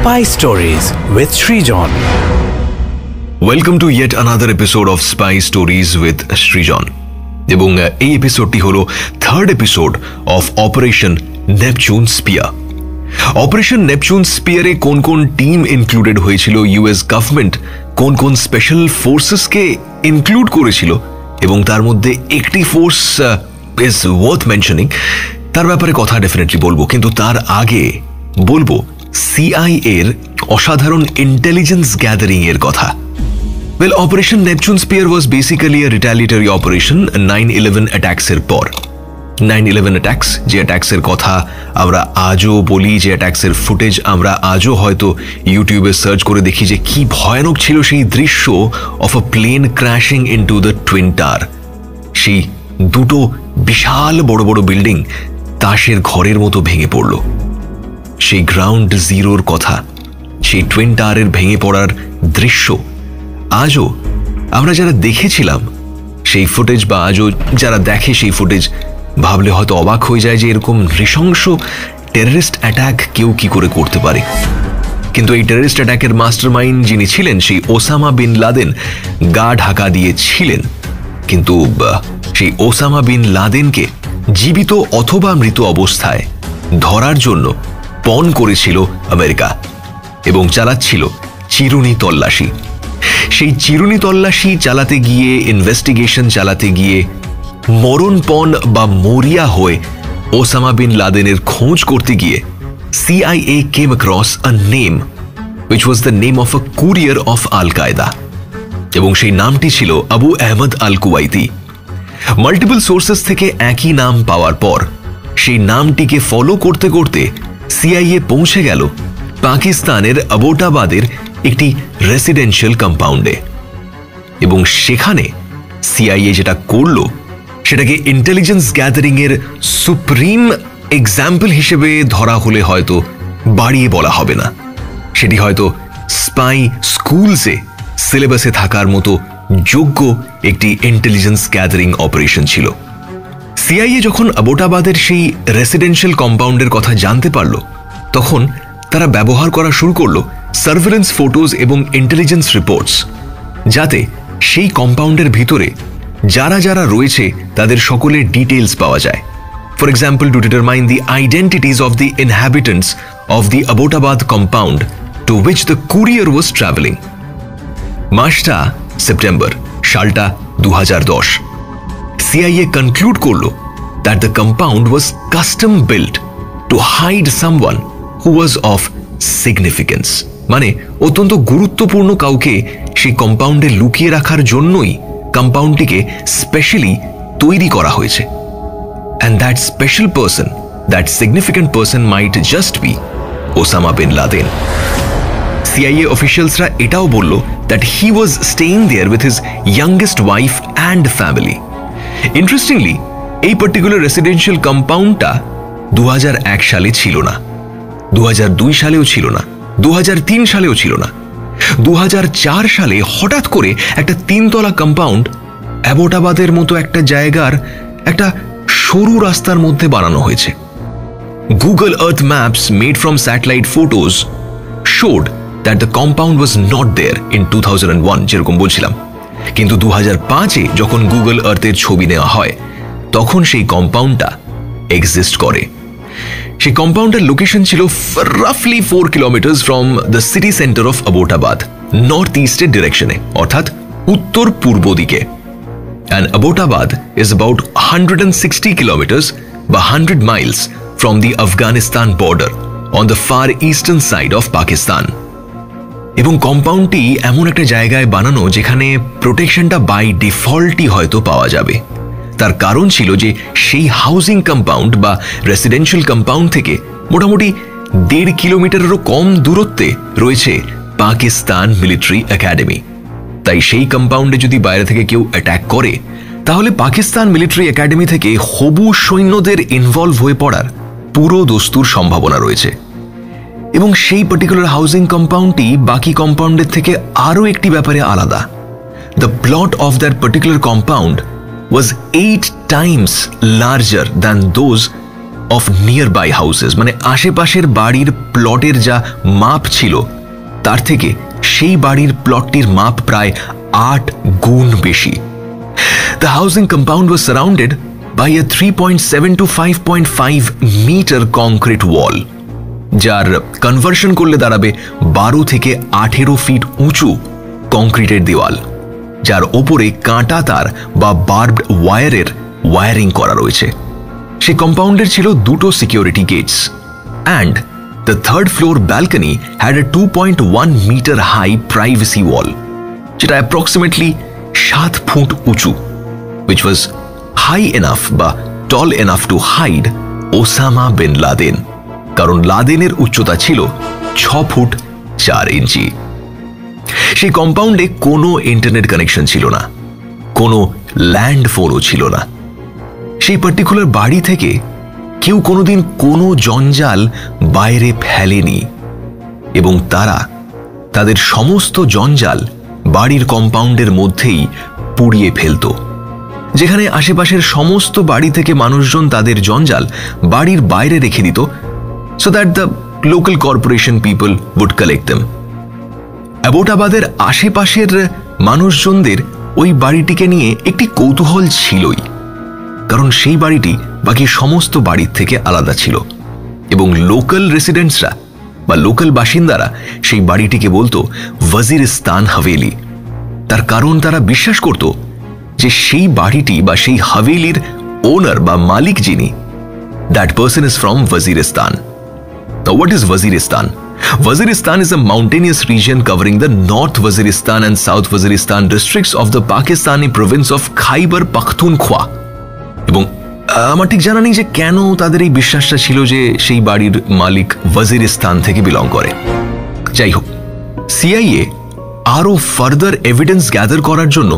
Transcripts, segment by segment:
Spy Stories with Srijan. Welcome to yet another episode of spy stories with Srijan. এবং এই এপিসোডটি হলো third episode of Operation Neptune Spear. Operation Neptune স্পিয়ারে কোন কোন টিম ইনক্লুডেড হয়েছিল, ইউএস গভর্নমেন্ট কোন কোন স্পেশাল ফোর্সেসকে ইনক্লুড করেছিল এবং তার মধ্যে একটি ফোর্স ইজ ওয়ার্থ মেনশনিং, তার ব্যাপারে কথা ডেফিনেটলি বলবো। কিন্তু তার আগে বলবো সিআইএ এর অসাধারণ ইন্টেলিজেন্স গ্যাদারিং এর কথা। Well, Operation Neptune Spear was basically a retaliatory operation 9/11 attacks এর পর। 9/11 attacks, যে attacks এর কথা আমরা আজও বলি, যে attacks এর ফুটেজ আমরা আজও হয়তো ইউটিউবে সার্চ করে দেখি যে কি ভয়ানক ছিল সেই দৃশ্য of a plane crashing into the twin tower. সেই দুটো বিশাল বড় বড় বিল্ডিং তাসের ঘরের মতো ভেঙে পড়ল। সেই গ্রাউন্ড জিরোর কথা, সেই টুইন টাওয়ারের ভেঙে পড়ার দৃশ্য আজও আমরা যারা দেখেছিলাম সেই ফুটেজ, বা আজও যারা দেখে সেই ফুটেজ, ভাবলে হয়তো অবাক হয়ে যায় যে এরকম নৃশংস টেররিস্ট অ্যাটাক কেউ কি করে করতে পারে। কিন্তু এই টেররিস্ট অ্যাটাকের মাস্টার মাইন্ড যিনি ছিলেন, সেই ওসামা বিন লাদেন গা ঢাকা দিয়েছিলেন। কিন্তু সেই ওসামা বিন লাদেনকে জীবিত অথবা মৃত অবস্থায় ধরার জন্য পণ করেছিল আমেরিকা এবং চালাচ্ছিল চিরুনি তল্লাশি। সেই চিরুনি তল্লাশি চালাতে গিয়ে, ইনভেস্টিগেশন চালাতে গিয়ে মরণপণ বা মরিয়া হয়ে ওসামা বিন লাদেনের খোঁজ করতে গিয়ে CIA came across a name which was the name of a courier of al-Qaeda, এবং সেই নামটি ছিল আবু আহমদ আল কুওয়াইতি। মাল্টিপল সোর্সেস থেকে একই নাম পাওয়ার পর সেই নামটিকে ফলো করতে করতে CIA পৌঁছে গেল পাকিস্তানের আবোটাবাদের একটি রেসিডেন্সিয়াল কম্পাউন্ডে। এবং সেখানে CIA যেটা করলো সেটাকে ইন্টেলিজেন্স গ্যাদারিং এর সুপ্রিম এক্সাম্পল হিসেবে ধরা হলে হয়তো বাড়িয়ে বলা হবে না, সেটি হয়তো স্পাই স্কুলসে সিলেবাসে থাকার মতো যোগ্য একটি ইন্টেলিজেন্স গ্যাদারিং অপারেশন ছিল। CIA যখন আবোটাবাদের সেই রেসিডেন্সিয়াল কম্পাউন্ডের কথা জানতে পারল, তখন তারা ব্যবহার করা শুরু করলো সার্ভেলেন্স ফটোজ এবং ইন্টেলিজেন্স রিপোর্টস, যাতে সেই কম্পাউন্ডের ভিতরে যারা যারা রয়েছে তাদের সকলের ডিটেলস পাওয়া যায়। For example, to determine the identities of the inhabitants of the Abbottabad compound to which the courier was travelling. মাসটা সেপ্টেম্বর, সালটা 2010। CIA কনক্লুড করলো that the compound was custom built to hide someone who was of significance, মানে অত্যন্ত গুরুত্বপূর্ণ কাউকে সেই কম্পাউন্ডে লুকিয়ে রাখার জন্যই কম্পাউন্ডটিকে স্পেশালি তৈরি করা হয়েছে। And that special person, that significant person might just be Osama bin Laden. CIA অফিসিয়ালসরা এটাও বলল that he was staying there with his youngest wife and family. Interestingly, এই পার্টিকুলার রেসিডেন্সিয়াল কম্পাউন্ডটা 2001 সালে ছিল না, 2002 সালেও ছিল না, 2003 সালেও ছিল না। 2004 সালে হঠাৎ করে একটা 3তলা কম্পাউন্ড অ্যাবোটাবাদের মতো একটা জায়গার একটা সরু রাস্তার মধ্যে বানানো হয়েছে। Google Earth maps made from satellite photos showed that the compound was not there in 2001, যেরকম বলছিলাম। কিন্তু 2005-এ যখন গুগল আর্থের ছবি নেওয়া হয়, তখন সেই কম্পাউন্ডটা এক্সিস্ট করে। সেই কম্পাউন্ডের লোকেশন ছিল রাফলি 4 kilometre from the city centre of Abbottabad, north ইস্টের ডিরেকশনে, অর্থাৎ উত্তর পূর্ব দিকে। And Abbottabad is about 160 kilometre বা 100 miles from the Afghanistan border on the far eastern side of Pakistan. এবং কম্পাউন্ডটি এমন একটা জায়গায় বানানো যেখানে প্রোটেকশনটা বাই ডিফল্টই হয়তো পাওয়া যাবে। তার কারণ ছিল যে সেই হাউজিং কম্পাউন্ড বা রেসিডেন্সিয়াল কম্পাউন্ড থেকে মোটামুটি 1.5 কিলোমিটারেরও কম দূরত্বে রয়েছে পাকিস্তান মিলিটারি একাডেমি। তাই সেই কম্পাউন্ডে যদি বাইরে থেকে কেউ অ্যাটাক করে, তাহলে পাকিস্তান মিলিটারি একাডেমি থেকে হবু সৈন্যদের ইনভলভ হয়ে পড়ার পুরো দস্তুর সম্ভাবনা রয়েছে। এবং সেই পার্টিকুলার হাউজিং কম্পাউন্ডটি বাকি কম্পাউন্ডের থেকে আরও একটি ব্যাপারে আলাদা। The plot of that particular compound was 8 times larger than those of nearby houses, মানে আশেপাশের বাড়ির প্লটের যা মাপ ছিল তার থেকে সেই বাড়ির প্লটটির মাপ প্রায় 8 গুণ বেশি। The housing compound was surrounded by a 3.7 to 5.5 metre concrete wall, যার কনভার্সন করলে দাঁড়াবে 12 থেকে 18 ফিট উঁচু কংক্রিটের দেওয়াল, যার ওপরে কাঁটা তার বা বার্বড ওয়্যারের ওয়্যারিং করা রয়েছে। সেই কম্পাউন্ডের ছিল 2টো security gates, and the third floor balcony had a 2.1 metre high privacy wall, যেটা অ্যাপ্রক্সিমেটলি 7 ফুট উঁচু, which was high enough বা tall enough to hide Osama bin Laden, কারণ লাদেনের উচ্চতা ছিল 6 ফুট 4 ইঞ্চি। সেই কম্পাউন্ডে কোনো ইন্টারনেট কানেকশন ছিল না, কোনো ল্যান্ড ফোনও ছিল না। সেই পার্টিকুলার বাড়ি থেকে কেউ কোনোদিন কোনো জঞ্জাল বাইরে ফেলেনি, এবং তারা তাদের সমস্ত জঞ্জাল বাড়ির কম্পাউন্ডের মধ্যেই পুড়িয়ে ফেলত, যেখানে আশেপাশের সমস্ত বাড়ি থেকে মানুষজন তাদের জঞ্জাল বাড়ির বাইরে রেখে দিত, so that the local corporation people would collect them. অ্যাবোটাবাদের আশেপাশের মানুষজনদের ওই বাড়িটিকে নিয়ে একটি কৌতূহল ছিলই, কারণ সেই বাড়িটি বাকি সমস্ত বাড়ির থেকে আলাদা ছিল, এবং লোকাল রেসিডেন্টসরা বা লোকাল বাসিন্দারা সেই বাড়িটিকে বলতো ওয়াজিরিস্তান হাভেলি। তার কারণ তারা বিশ্বাস করত যে সেই বাড়িটি বা সেই হাভেলির ওনার বা মালিক যিনি, that person is from Waziristan. Now, what is Waziristan? Waziristan is a mountainous region covering the North Waziristan and South Waziristan districts of the Pakistani province of Khyber Pakhtunkhwa. এবং আমার ঠিক জানা নেই যে কেন তাদের এই বিশ্বাসটা ছিল যে সেই বাড়ির মালিক ওয়াজিরিস্তান থেকে বিলং করে। যাই হোক, সিআইএ আরও ফার্দার এভিডেন্স গ্যাদার করার জন্য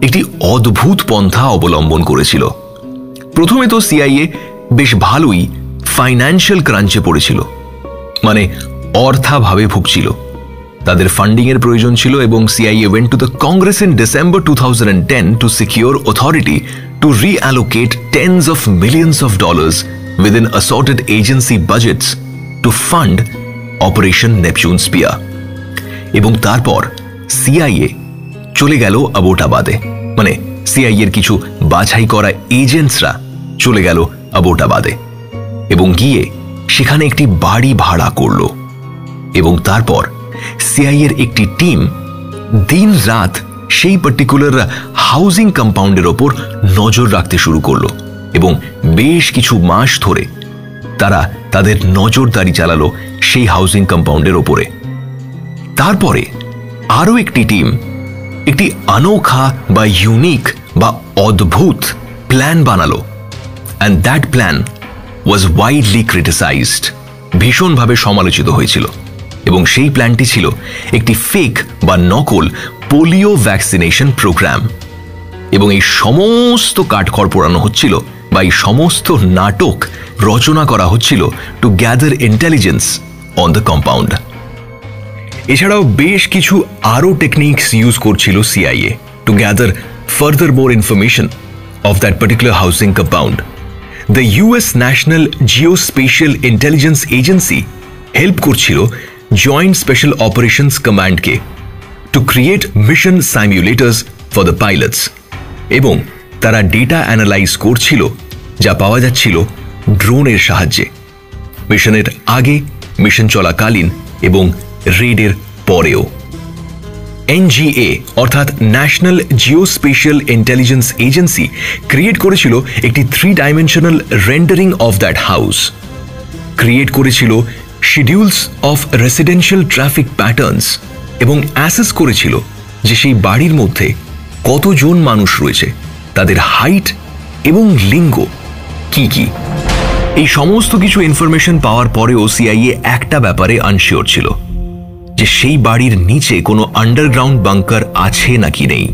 একটি অদ্ভুত পন্থা অবলম্বন করেছিল। প্রথমে তো সিআইএ বেশ ভালোই ফাইন্যান্সিয়াল ক্রাঞ্চে পড়েছিল, মানে অর্থাভাবে ভুগছিল। তাদের ফান্ডিং এর প্রয়োজন ছিল, এবং CIA went to the Congress in December 2010 to secure authority to reallocate tens of millions of dollars within assorted agency budgets to fund Operation Neptune Spear. এবং তারপর সিআইএ চলে গেল অ্যাবোটাবাদে, মানে সিআইএ এর কিছু বাছাই করা এজেন্টসরা চলে গেল অ্যাবোটাবাদে এবং গিয়ে সেখানে একটি বাড়ি ভাড়া করল। এবং তারপর সিআইএর একটি টিম দিন রাত সেই পার্টিকুলার হাউজিং কম্পাউন্ডের ওপর নজর রাখতে শুরু করলো, এবং বেশ কিছু মাস ধরে তারা তাদের নজরদারি চালালো সেই হাউজিং কম্পাউন্ডের ওপরে। তারপরে আরও একটি টিম একটি অনোখা বা ইউনিক বা অদ্ভুত প্ল্যান বানালো, and that plan was widely criticized, ভীষণভাবে সমালোচিত হয়েছিল। এবং সেই প্ল্যানটি ছিল একটি ফেক বা নকল পোলিও ভ্যাকসিনেশন প্রোগ্রাম। এবং এই সমস্ত কাঠখড় পোড়ানো হচ্ছিল বা এই সমস্ত নাটক রচনা করা হচ্ছিল to gather intelligence on the compound. এছাড়াও বেশ কিছু আরও টেকনিক্স ইউজ করছিল CIA to gather further more information of that particular housing compound. The US National Geospatial Intelligence Agency help করছিল জয়েন্ট স্পেশাল অপারেশনস কমান্ডকে to create mission simulators for the pilots, এবং তারা data analyse করছিল যা পাওয়া যাচ্ছিল ড্রোনের সাহায্যে, মিশনের আগে, মিশন চলাকালীন এবং রেডের পরেও। এনজিএ অর্থাৎ National Geospatial Intelligence Agency create করেছিল একটি three dimensional rendering of that house, create করেছিল schedules of residential traffic patterns, এবং অ্যাসেস করেছিল যে সেই বাড়ির মধ্যে কতজন মানুষ রয়েছে, তাদের হাইট এবং লিঙ্গ কি কি। এই সমস্ত কিছু ইনফরমেশন পাওয়ার পরেও সিআইএ একটা ব্যাপারে আনশিওর ছিল, যে সেই বাড়ির নিচে কোনো আন্ডারগ্রাউন্ড বাংকার আছে নাকি নেই।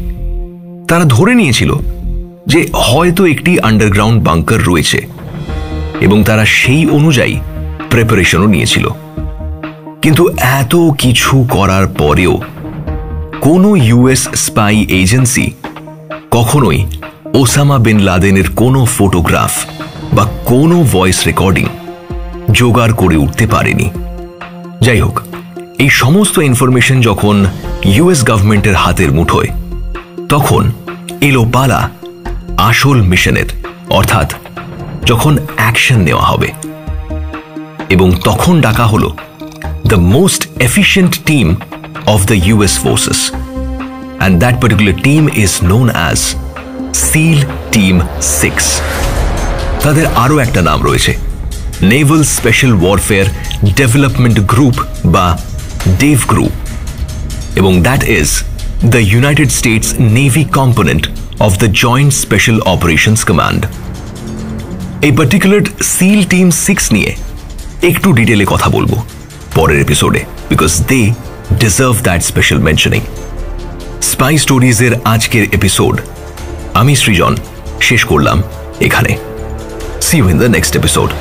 তারা ধরে নিয়েছিল যে হয়তো একটি আন্ডারগ্রাউন্ড বাংকার রয়েছে, এবং তারা সেই অনুযায়ী প্রিপারেশনও নিয়েছিল। কিন্তু এত কিছু করার পরেও কোনো ইউএস স্পাই এজেন্সি কখনোই ওসামা বিন লাদেনের কোনো ফটোগ্রাফ বা কোনো ভয়েস রেকর্ডিং জোগাড় করে উঠতে পারেনি। যাই হোক, এই সমস্ত ইনফরমেশন যখন ইউএস গভর্নমেন্টের হাতের মুঠোয়, তখন এলো পালা আসল মিশনের, অর্থাৎ যখন অ্যাকশন নেওয়া হবে। এবং তখন ডাকা হলো the most efficient team of the US forces, and that particular team is known as SEAL Team 6। তাদের আরও একটা নাম রয়েছে, Naval Special Warfare Development Group বা ডেভ গ্রুপ, এবং that is the United States Navy component of the Joint Special Operations Command. এই particular SEAL Team 6 নিয়ে একটু ডিটেলে কথা বলবো পরের এপিসোডে, because they deserve that special mentioning. Spy স্টোরিজের আজকের এপিসোড আমি সৃজন শেষ করলাম এখানে। See you in the next episode.